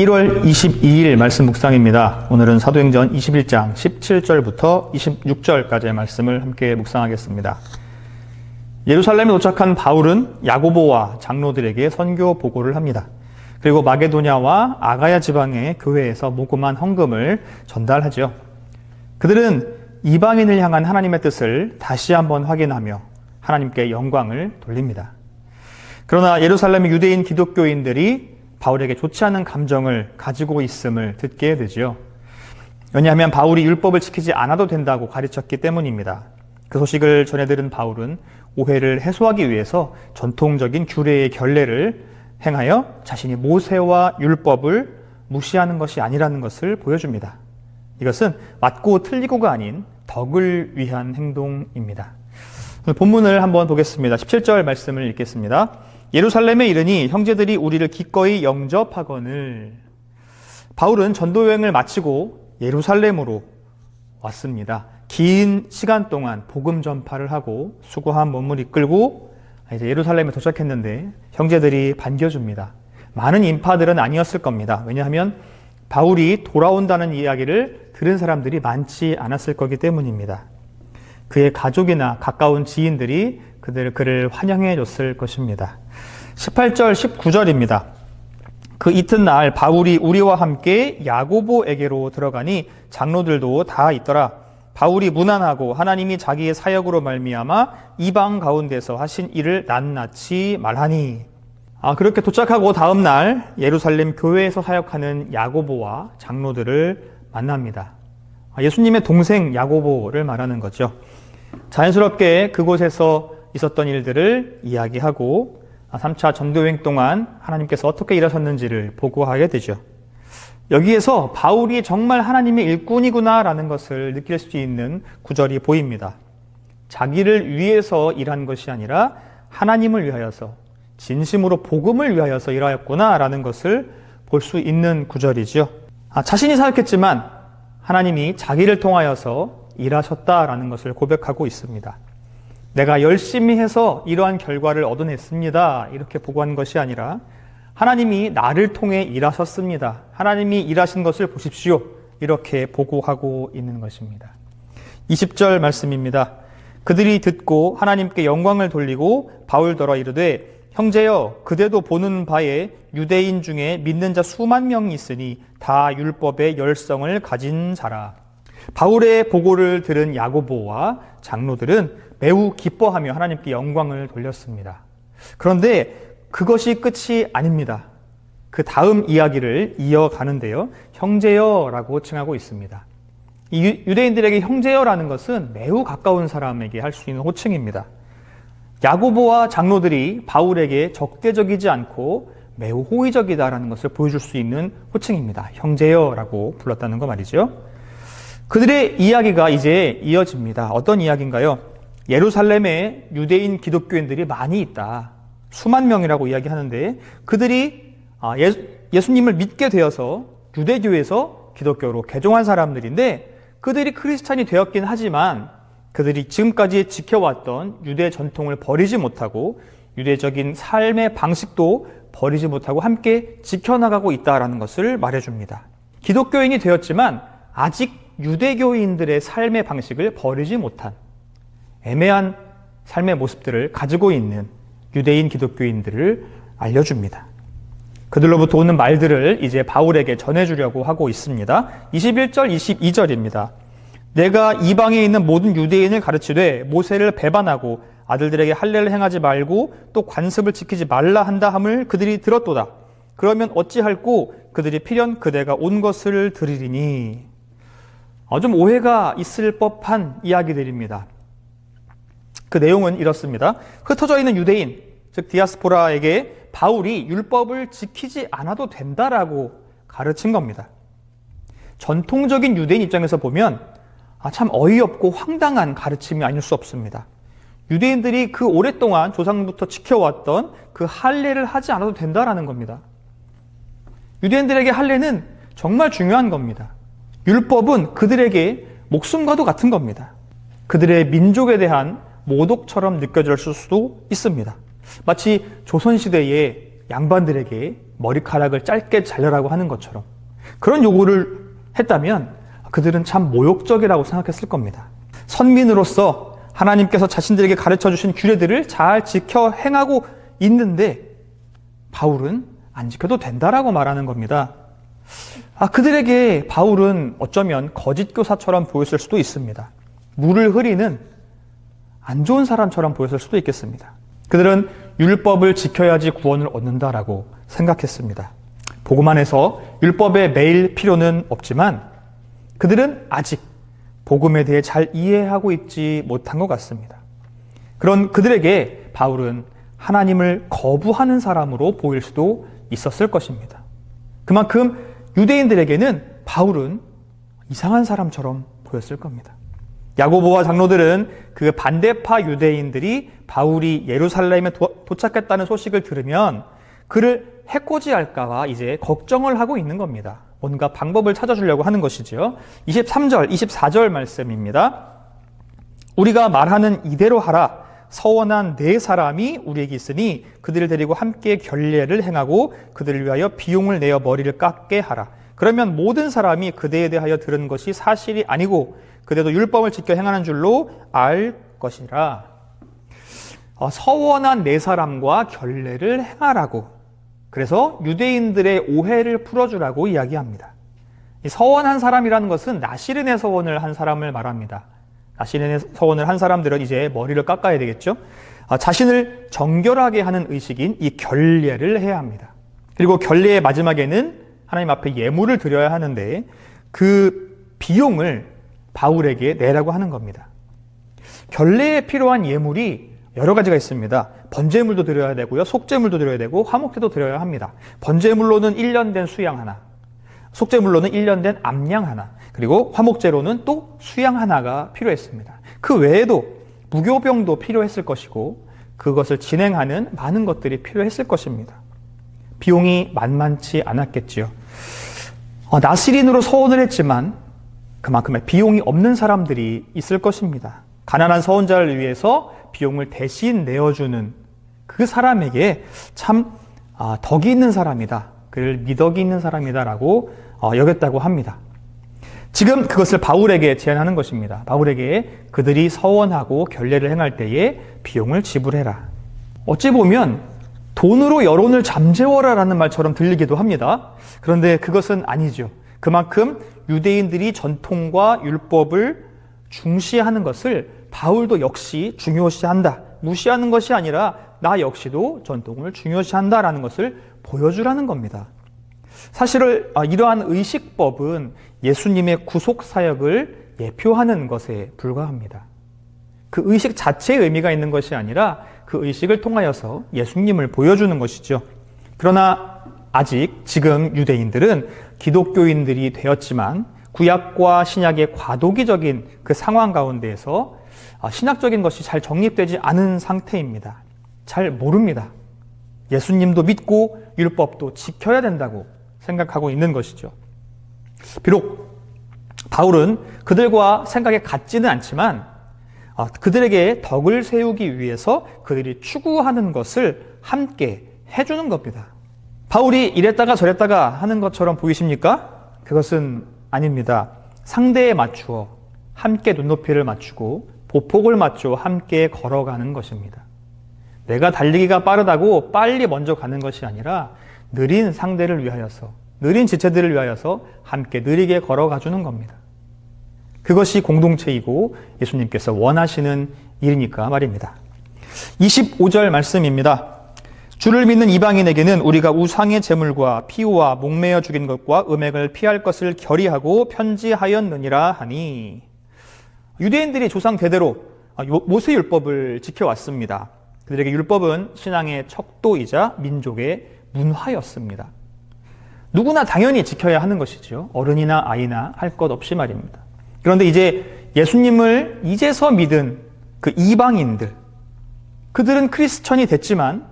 1월 22일 말씀 묵상입니다. 오늘은 사도행전 21장 17절부터 26절까지의 말씀을 함께 묵상하겠습니다. 예루살렘에 도착한 바울은 야고보와 장로들에게 선교 보고를 합니다. 그리고 마게도냐와 아가야 지방의 교회에서 모금한 헌금을 전달하죠. 그들은 이방인을 향한 하나님의 뜻을 다시 한번 확인하며 하나님께 영광을 돌립니다. 그러나 예루살렘의 유대인 기독교인들이 바울에게 좋지 않은 감정을 가지고 있음을 듣게 되죠. 왜냐하면 바울이 율법을 지키지 않아도 된다고 가르쳤기 때문입니다. 그 소식을 전해들은 바울은 오해를 해소하기 위해서 전통적인 규례의 결례를 행하여 자신이 모세와 율법을 무시하는 것이 아니라는 것을 보여줍니다. 이것은 맞고 틀리고가 아닌 덕을 위한 행동입니다. 오늘 본문을 한번 보겠습니다. 17절 말씀을 읽겠습니다. 예루살렘에 이르니 형제들이 우리를 기꺼이 영접하거늘. 바울은 전도 여행을 마치고 예루살렘으로 왔습니다. 긴 시간 동안 복음 전파를 하고 수고한 몸을 이끌고 이제 예루살렘에 도착했는데 형제들이 반겨줍니다. 많은 인파들은 아니었을 겁니다. 왜냐하면 바울이 돌아온다는 이야기를 들은 사람들이 많지 않았을 거기 때문입니다. 그의 가족이나 가까운 지인들이 그를 환영해 줬을 것입니다. 18절, 19절입니다. 그 이튿날 바울이 우리와 함께 야고보에게로 들어가니 장로들도 다 있더라. 바울이 무난하고 하나님이 자기의 사역으로 말미암아 이방 가운데서 하신 일을 낱낱이 말하니. 그렇게 도착하고 다음 날 예루살렘 교회에서 사역하는 야고보와 장로들을 만납니다. 예수님의 동생 야고보를 말하는 거죠. 자연스럽게 그곳에서 있었던 일들을 이야기하고 3차 전도여행 동안 하나님께서 어떻게 일하셨는지를 보고하게 되죠. 여기에서 바울이 정말 하나님의 일꾼이구나라는 것을 느낄 수 있는 구절이 보입니다. 자기를 위해서 일한 것이 아니라 하나님을 위하여서, 진심으로 복음을 위하여서 일하였구나라는 것을 볼 수 있는 구절이죠. 자신이 사역했지만 하나님이 자기를 통하여서 일하셨다라는 것을 고백하고 있습니다. 내가 열심히 해서 이러한 결과를 얻어냈습니다. 이렇게 보고한 것이 아니라 하나님이 나를 통해 일하셨습니다. 하나님이 일하신 것을 보십시오. 이렇게 보고하고 있는 것입니다. 20절 말씀입니다. 그들이 듣고 하나님께 영광을 돌리고 바울더러 이르되 형제여 그대도 보는 바에 유대인 중에 믿는 자 수만 명이 있으니 다 율법의 열성을 가진 자라. 바울의 보고를 들은 야고보와 장로들은 매우 기뻐하며 하나님께 영광을 돌렸습니다. 그런데 그것이 끝이 아닙니다. 그 다음 이야기를 이어가는데요. 형제여라고 칭하고 있습니다. 이 유대인들에게 형제여라는 것은 매우 가까운 사람에게 할 수 있는 호칭입니다. 야고보와 장로들이 바울에게 적대적이지 않고 매우 호의적이다라는 것을 보여줄 수 있는 호칭입니다. 형제여라고 불렀다는 거 말이죠. 그들의 이야기가 이제 이어집니다. 어떤 이야기인가요? 예루살렘에 유대인 기독교인들이 많이 있다. 수만 명이라고 이야기하는데 그들이 예수님을 믿게 되어서 유대교에서 기독교로 개종한 사람들인데 그들이 크리스찬이 되었긴 하지만 그들이 지금까지 지켜왔던 유대 전통을 버리지 못하고 유대적인 삶의 방식도 버리지 못하고 함께 지켜나가고 있다는 것을 말해줍니다. 기독교인이 되었지만 아직 유대교인들의 삶의 방식을 버리지 못한 애매한 삶의 모습들을 가지고 있는 유대인 기독교인들을 알려줍니다. 그들로부터 오는 말들을 이제 바울에게 전해주려고 하고 있습니다. 21절, 22절입니다. 내가 이방에 있는 모든 유대인을 가르치되 모세를 배반하고 아들들에게 할례를 행하지 말고 또 관습을 지키지 말라 한다 함을 그들이 들었도다. 그러면 어찌할꼬 그들이 필연 그대가 온 것을 들으리니. 좀 오해가 있을 법한 이야기들입니다. 그 내용은 이렇습니다. 흩어져 있는 유대인, 즉 디아스포라에게 바울이 율법을 지키지 않아도 된다라고 가르친 겁니다. 전통적인 유대인 입장에서 보면 참 어이없고 황당한 가르침이 아닐 수 없습니다. 유대인들이 그 오랫동안 조상부터 지켜왔던 그 할례를 하지 않아도 된다라는 겁니다. 유대인들에게 할례는 정말 중요한 겁니다. 율법은 그들에게 목숨과도 같은 겁니다. 그들의 민족에 대한 모독처럼 느껴질 수도 있습니다. 마치 조선시대에 양반들에게 머리카락을 짧게 잘라라고 하는 것처럼 그런 요구를 했다면 그들은 참 모욕적이라고 생각했을 겁니다. 선민으로서 하나님께서 자신들에게 가르쳐 주신 규례들을 잘 지켜 행하고 있는데 바울은 안 지켜도 된다라고 말하는 겁니다. 그들에게 바울은 어쩌면 거짓 교사처럼 보였을 수도 있습니다. 물을 흐리는 안 좋은 사람처럼 보였을 수도 있겠습니다. 그들은 율법을 지켜야지 구원을 얻는다라고 생각했습니다. 보고만 해서 율법에 매일 필요는 없지만 그들은 아직 복음에 대해 잘 이해하고 있지 못한 것 같습니다. 그런 그들에게 바울은 하나님을 거부하는 사람으로 보일 수도 있었을 것입니다. 그만큼 유대인들에게는 바울은 이상한 사람처럼 보였을 겁니다. 야고보와 장로들은 그 반대파 유대인들이 바울이 예루살렘에 도착했다는 소식을 들으면 그를 해코지할까 봐 이제 걱정을 하고 있는 겁니다. 뭔가 방법을 찾아주려고 하는 것이지요. 23절, 24절 말씀입니다. 우리가 말하는 이대로 하라. 서원한 네 사람이 우리에게 있으니 그들을 데리고 함께 결례를 행하고 그들을 위하여 비용을 내어 머리를 깎게 하라. 그러면 모든 사람이 그대에 대하여 들은 것이 사실이 아니고 그대도 율법을 지켜 행하는 줄로 알 것이라. 서원한 네 사람과 결례를 행하라고. 그래서 유대인들의 오해를 풀어주라고 이야기합니다. 이 서원한 사람이라는 것은 나시린의 서원을 한 사람을 말합니다. 나시린의 서원을 한 사람들은 이제 머리를 깎아야 되겠죠. 자신을 정결하게 하는 의식인 이 결례를 해야 합니다. 그리고 결례의 마지막에는 하나님 앞에 예물을 드려야 하는데 그 비용을 바울에게 내라고 하는 겁니다. 결례에 필요한 예물이 여러 가지가 있습니다. 번제물도 드려야 되고요. 속제물도 드려야 되고 화목제도 드려야 합니다. 번제물로는 1년 된 수양 하나, 속제물로는 1년 된 암양 하나, 그리고 화목제로는 또 수양 하나가 필요했습니다. 그 외에도 무교병도 필요했을 것이고 그것을 진행하는 많은 것들이 필요했을 것입니다. 비용이 만만치 않았겠지요. 나시린으로 서원을 했지만 그만큼의 비용이 없는 사람들이 있을 것입니다. 가난한 서원자를 위해서 비용을 대신 내어주는 그 사람에게 참 덕이 있는 사람이다. 그를 미덕이 있는 사람이다라고 여겼다고 합니다. 지금 그것을 바울에게 제안하는 것입니다. 바울에게 그들이 서원하고 결례를 행할 때에 비용을 지불해라. 어찌 보면 돈으로 여론을 잠재워라라는 말처럼 들리기도 합니다. 그런데 그것은 아니죠. 그만큼 유대인들이 전통과 율법을 중시하는 것을 바울도 역시 중요시한다. 무시하는 것이 아니라 나 역시도 전통을 중요시한다라는 것을 보여주라는 겁니다. 사실 이러한 의식법은 예수님의 구속 사역을 예표하는 것에 불과합니다. 그 의식 자체의 의미가 있는 것이 아니라 그 의식을 통하여서 예수님을 보여주는 것이죠. 그러나 아직 지금 유대인들은 기독교인들이 되었지만 구약과 신약의 과도기적인 그 상황 가운데에서 신학적인 것이 잘 정립되지 않은 상태입니다. 잘 모릅니다. 예수님도 믿고 율법도 지켜야 된다고 생각하고 있는 것이죠. 비록 바울은 그들과 생각이 같지는 않지만 그들에게 덕을 세우기 위해서 그들이 추구하는 것을 함께 해주는 겁니다. 바울이 이랬다가 저랬다가 하는 것처럼 보이십니까? 그것은 아닙니다. 상대에 맞추어 함께 눈높이를 맞추고 보폭을 맞추어 함께 걸어가는 것입니다. 내가 달리기가 빠르다고 빨리 먼저 가는 것이 아니라 느린 상대를 위하여서, 느린 지체들을 위하여서 함께 느리게 걸어가주는 겁니다. 그것이 공동체이고 예수님께서 원하시는 일이니까 말입니다. 25절 말씀입니다. 주를 믿는 이방인에게는 우리가 우상의 제물과 피와 목매어 죽인 것과 음행을 피할 것을 결의하고 편지하였느니라 하니, 유대인들이 조상 대대로 모세율법을 지켜왔습니다. 그들에게 율법은 신앙의 척도이자 민족의 문화였습니다. 누구나 당연히 지켜야 하는 것이죠. 어른이나 아이나 할 것 없이 말입니다. 그런데 이제 예수님을 이제서 믿은 그 이방인들, 그들은 크리스천이 됐지만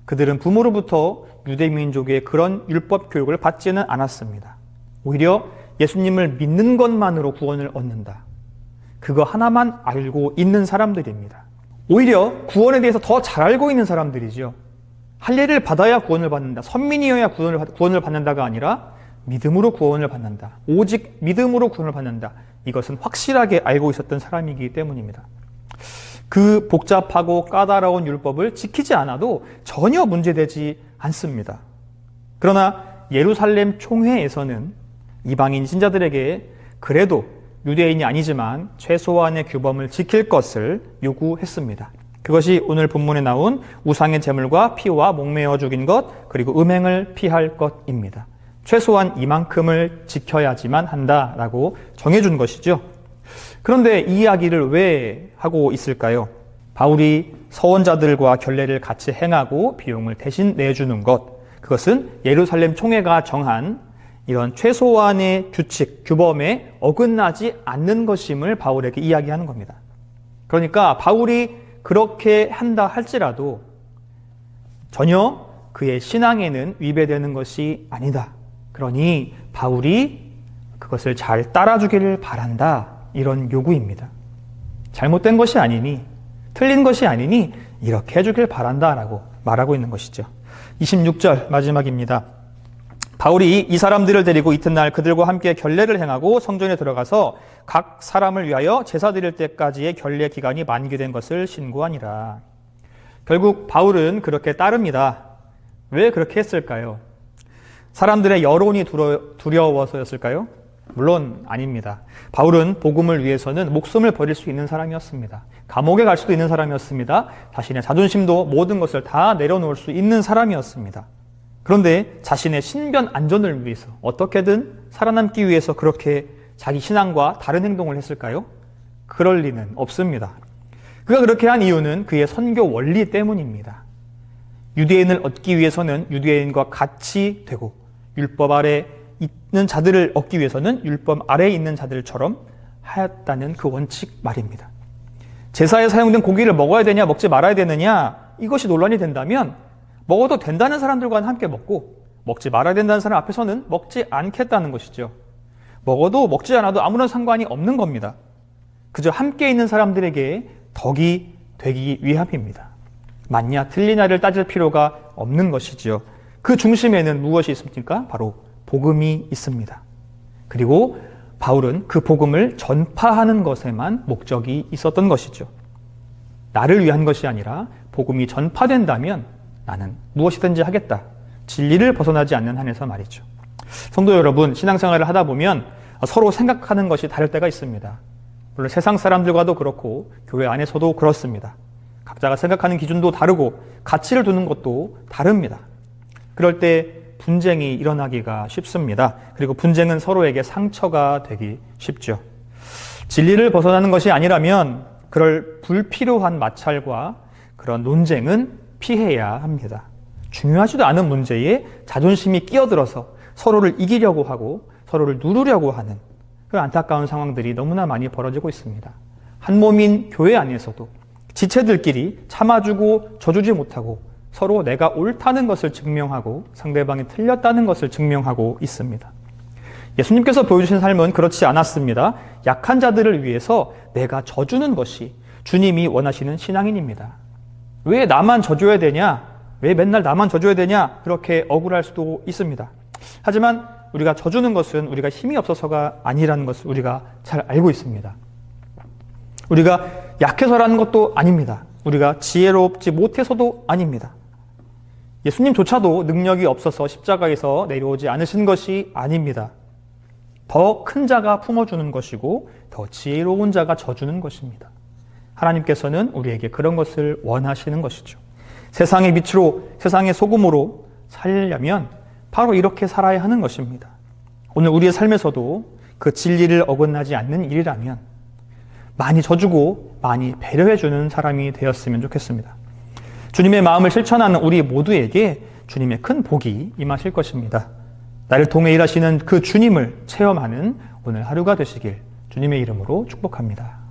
그들은 부모로부터 유대민족의 그런 율법 교육을 받지는 않았습니다. 오히려 예수님을 믿는 것만으로 구원을 얻는다. 그거 하나만 알고 있는 사람들입니다. 오히려 구원에 대해서 더 잘 알고 있는 사람들이죠. 할례를 받아야 구원을 받는다. 선민이어야 구원을 받는다가 아니라 믿음으로 구원을 받는다. 오직 믿음으로 구원을 받는다. 이것은 확실하게 알고 있었던 사람이기 때문입니다. 그 복잡하고 까다로운 율법을 지키지 않아도 전혀 문제되지 않습니다. 그러나 예루살렘 총회에서는 이방인 신자들에게 그래도 유대인이 아니지만 최소한의 규범을 지킬 것을 요구했습니다. 그것이 오늘 본문에 나온 우상의 제물과 피와 목매어 죽인 것, 그리고 음행을 피할 것입니다. 최소한 이만큼을 지켜야지만 한다라고 정해준 것이죠. 그런데 이 이야기를 왜 하고 있을까요? 바울이 서원자들과 결례를 같이 행하고 비용을 대신 내주는 것, 그것은 예루살렘 총회가 정한 이런 최소한의 규칙, 규범에 어긋나지 않는 것임을 바울에게 이야기하는 겁니다. 그러니까 바울이 그렇게 한다 할지라도 전혀 그의 신앙에는 위배되는 것이 아니다. 그러니 바울이 그것을 잘 따라주기를 바란다. 이런 요구입니다. 잘못된 것이 아니니, 틀린 것이 아니니 이렇게 해주길 바란다라고 말하고 있는 것이죠. 26절 마지막입니다. 바울이 이 사람들을 데리고 이튿날 그들과 함께 결례를 행하고 성전에 들어가서 각 사람을 위하여 제사 드릴 때까지의 결례 기간이 만기된 것을 신고하니라. 결국 바울은 그렇게 따릅니다. 왜 그렇게 했을까요? 사람들의 여론이 두려워서였을까요? 물론 아닙니다. 바울은 복음을 위해서는 목숨을 버릴 수 있는 사람이었습니다. 감옥에 갈 수도 있는 사람이었습니다. 자신의 자존심도 모든 것을 다 내려놓을 수 있는 사람이었습니다. 그런데 자신의 신변 안전을 위해서 어떻게든 살아남기 위해서 그렇게 자기 신앙과 다른 행동을 했을까요? 그럴 리는 없습니다. 그가 그렇게 한 이유는 그의 선교 원리 때문입니다. 유대인을 얻기 위해서는 유대인과 같이 되고 율법 아래 있는 자들을 얻기 위해서는 율법 아래에 있는 자들처럼 하였다는 그 원칙 말입니다. 제사에 사용된 고기를 먹어야 되냐 먹지 말아야 되느냐 이것이 논란이 된다면 먹어도 된다는 사람들과는 함께 먹고 먹지 말아야 된다는 사람 앞에서는 먹지 않겠다는 것이죠. 먹어도 먹지 않아도 아무런 상관이 없는 겁니다. 그저 함께 있는 사람들에게 덕이 되기 위함입니다. 맞냐 틀리냐를 따질 필요가 없는 것이지요. 그 중심에는 무엇이 있습니까? 바로 복음이 있습니다. 그리고 바울은 그 복음을 전파하는 것에만 목적이 있었던 것이죠. 나를 위한 것이 아니라 복음이 전파된다면 나는 무엇이든지 하겠다. 진리를 벗어나지 않는 한에서 말이죠. 성도 여러분, 신앙생활을 하다 보면 서로 생각하는 것이 다를 때가 있습니다. 물론 세상 사람들과도 그렇고 교회 안에서도 그렇습니다. 각자가 생각하는 기준도 다르고 가치를 두는 것도 다릅니다. 그럴 때 분쟁이 일어나기가 쉽습니다. 그리고 분쟁은 서로에게 상처가 되기 쉽죠. 진리를 벗어나는 것이 아니라면 그럴 불필요한 마찰과 그런 논쟁은 피해야 합니다. 중요하지도 않은 문제에 자존심이 끼어들어서 서로를 이기려고 하고 서로를 누르려고 하는 그런 안타까운 상황들이 너무나 많이 벌어지고 있습니다. 한 몸인 교회 안에서도 지체들끼리 참아주고 져주지 못하고 서로 내가 옳다는 것을 증명하고 상대방이 틀렸다는 것을 증명하고 있습니다. 예수님께서 보여주신 삶은 그렇지 않았습니다. 약한 자들을 위해서 내가 져주는 것이 주님이 원하시는 신앙인입니다. 왜 나만 져줘야 되냐? 왜 맨날 나만 져줘야 되냐? 그렇게 억울할 수도 있습니다. 하지만 우리가 져주는 것은 우리가 힘이 없어서가 아니라는 것을 우리가 잘 알고 있습니다. 우리가 약해서라는 것도 아닙니다. 우리가 지혜롭지 못해서도 아닙니다. 예수님조차도 능력이 없어서 십자가에서 내려오지 않으신 것이 아닙니다. 더 큰 자가 품어주는 것이고 더 지혜로운 자가 져주는 것입니다. 하나님께서는 우리에게 그런 것을 원하시는 것이죠. 세상의 빛으로, 세상의 소금으로 살려면 바로 이렇게 살아야 하는 것입니다. 오늘 우리의 삶에서도 그 진리를 어긋나지 않는 일이라면 많이 져주고 많이 배려해주는 사람이 되었으면 좋겠습니다. 주님의 마음을 실천하는 우리 모두에게 주님의 큰 복이 임하실 것입니다. 나를 통해 일하시는 그 주님을 체험하는 오늘 하루가 되시길 주님의 이름으로 축복합니다.